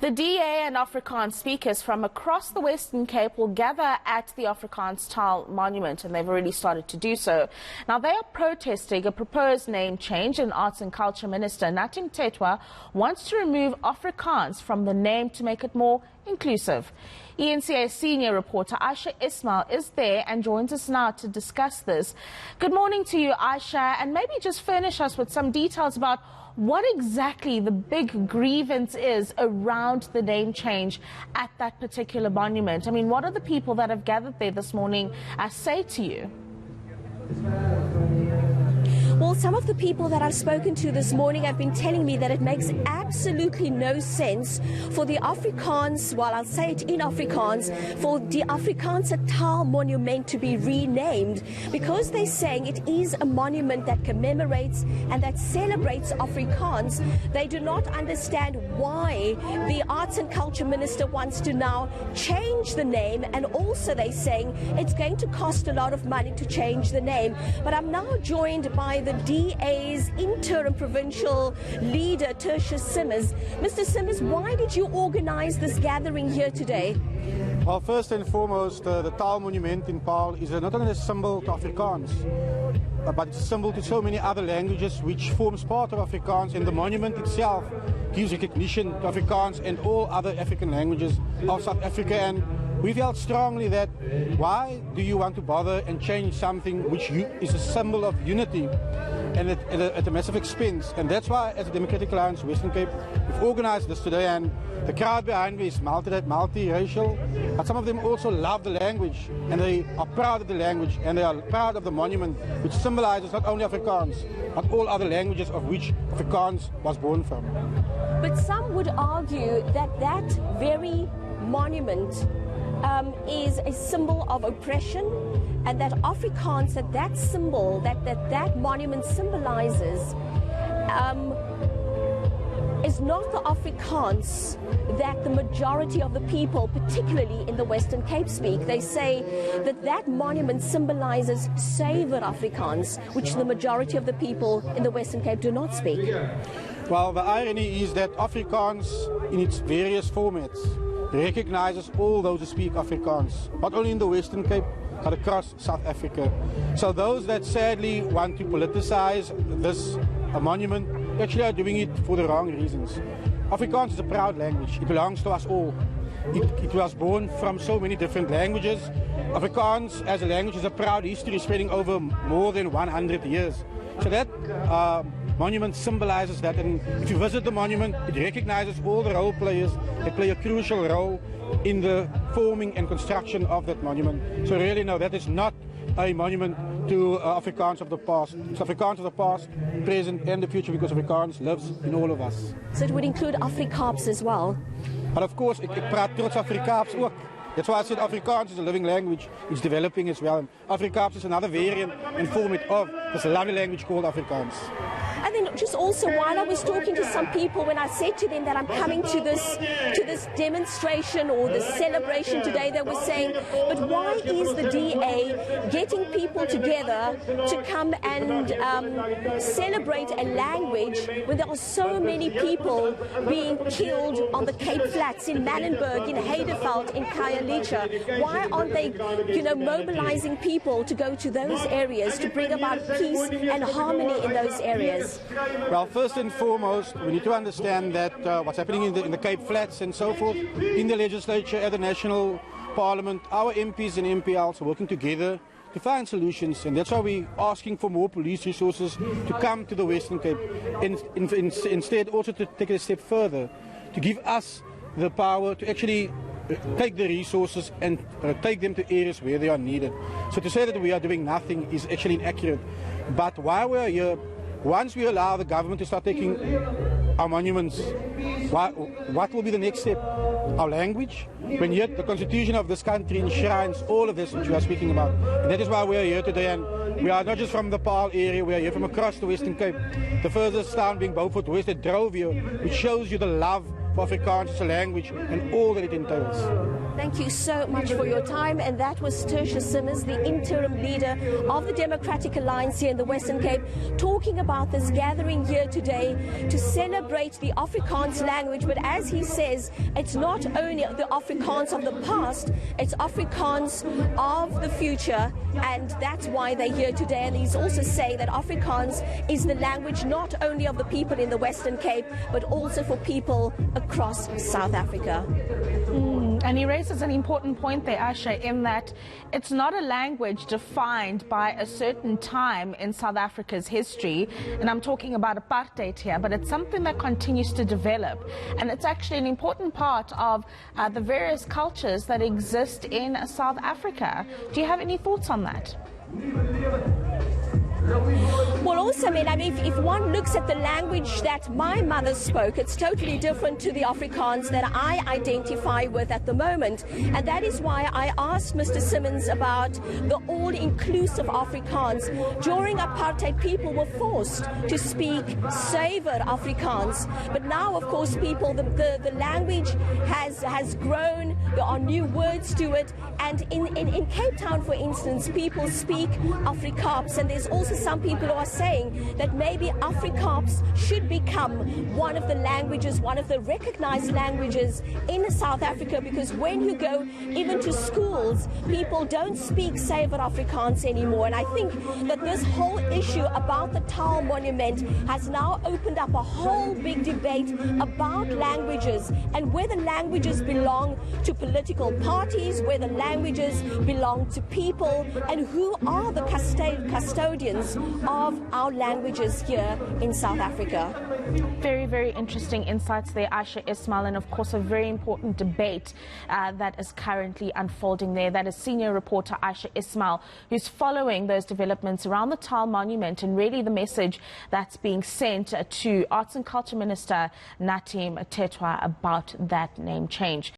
The DA and Afrikaans speakers from across the Western Cape will gather at the Afrikaans Taal Monument, and they've already started to do so. Now, they are protesting a proposed name change, and Arts and Culture Minister Nathi Mthetwa wants to remove Afrikaans from the name to make it more inclusive. eNCA senior reporter Ayesha Ismail is there and joins us now to discuss this. Good morning to you, Ayesha, and maybe just furnish us with some details about what exactly the big grievance is around the name change at that particular monument. I mean, what are the people that have gathered there this morning say to you? Well, some of the people that I've spoken to this morning have been telling me that it makes absolutely no sense for the Afrikaans, well, I'll say it in Afrikaans, for the Afrikaans Taal Monument to be renamed, because they're saying it is a monument that commemorates and that celebrates Afrikaans. They do not understand why the Arts and Culture Minister wants to now change the name, and also they're saying it's going to cost a lot of money to change the name. But I'm now joined by the DA's interim provincial leader, Tertius Simmers. Mr. Simmers, why did you organize this gathering here today? Well, first and foremost, the Taal Monument in Paarl is not only a symbol to Afrikaans, but it's a symbol to so many other languages which forms part of Afrikaans, and the monument itself gives recognition to Afrikaans and all other African languages of South Africa. And we felt strongly that why do you want to bother and change something which is a symbol of unity and at a massive expense? And that's why, as a Democratic Alliance Western Cape, we've organized this today, and the crowd behind me is multiracial, but some of them also love the language, and they are proud of the language, and they are proud of the monument, which symbolizes not only Afrikaans, but all other languages of which Afrikaans was born from. But some would argue that that very monument is a symbol of oppression, and that Afrikaans, that symbol, that monument symbolizes, is not the Afrikaans that the majority of the people, particularly in the Western Cape, speak. They say that that monument symbolizes Saver Afrikaans, which the majority of the people in the Western Cape do not speak. Well, the irony is that Afrikaans, in its various formats, recognizes all those who speak Afrikaans, not only in the Western Cape, but across South Africa. So those that sadly want to politicize this monument actually are doing it for the wrong reasons. Afrikaans is a proud language. It belongs to us all. It was born from so many different languages. Afrikaans as a language is a proud history spreading over more than 100 years. So that monument symbolizes that, and if you visit the monument, it recognizes all the role players that play a crucial role in the forming and construction of that monument. So really, no, that is not a monument to Afrikaans of the past. It's Afrikaans of the past, present and the future, because Afrikaans lives in all of us. So it would include Afrikaans as well? But of course, ek praat trots Afrikaans ook. That's why I said Afrikaans is a living language. It's developing as well. And Afrikaans is another variant and format of this lovely language called Afrikaans. And then just also, while I was talking to some people, when I said to them that I'm coming to this demonstration or this celebration today, they were saying, but why is the DA getting people together to come and celebrate a language when there are so many people being killed on the Cape Flats, in Mallenberg, in Heideveld, in Khayelitsha? Why aren't they, mobilizing people to go to those areas to bring about peace and harmony in those areas? Well, first and foremost, we need to understand that what's happening in the Cape Flats and so forth, in the legislature, at the National Parliament, our MPs and MPLs are working together to find solutions, and that's why we're asking for more police resources to come to the Western Cape, and instead also to take it a step further, to give us the power to actually take the resources and take them to areas where they are needed. So to say that we are doing nothing is actually inaccurate. But while we are here, once we allow the government to start taking our monuments, what will be the next step? Our language? When yet the constitution of this country enshrines all of this which we are speaking about. And that is why we are here today, and we are not just from the Paarl area, we are here from across the Western Cape. The furthest town being Beaufort West at Drove here, which shows you the love for Afrikaans as a language and all that it entails. Thank you so much for your time. And that was Tertia Simmons, the interim leader of the Democratic Alliance here in the Western Cape, talking about this gathering here today to celebrate the Afrikaans language. But as he says, it's not only the Afrikaans of the past, it's Afrikaans of the future. And that's why they're here today. And he's also saying that Afrikaans is the language not only of the people in the Western Cape, but also for people across South Africa. And he raises an important point there, Ayesha, in that it's not a language defined by a certain time in South Africa's history, and I'm talking about apartheid here, but it's something that continues to develop, and it's actually an important part of the various cultures that exist in South Africa. Do you have any thoughts on that? Well, also, I mean, if one looks at the language that my mother spoke, it's totally different to the Afrikaans that I identify with at the moment. And that is why I asked Mr. Simmons about the all-inclusive Afrikaans. During apartheid, people were forced to speak Saver Afrikaans. But now, of course, people, the language has grown. There are new words to it. And in Cape Town, for instance, people speak Afrikaans, and there's also some people who are saying that maybe Afrikaans should become one of the languages, one of the recognized languages in South Africa, because when you go even to schools, people don't speak Saver Afrikaans anymore. And I think that this whole issue about the Taal Monument has now opened up a whole big debate about languages and whether languages belong to political parties, whether languages belong to people, and who are the custodians of our languages here in South Africa. Very, very interesting insights there, Ayesha Ismail, and of course a very important debate that is currently unfolding there. That is senior reporter Ayesha Ismail, who's following those developments around the Taal Monument and really the message that's being sent to Arts and Culture Minister Nathi Mthetwa about that name change.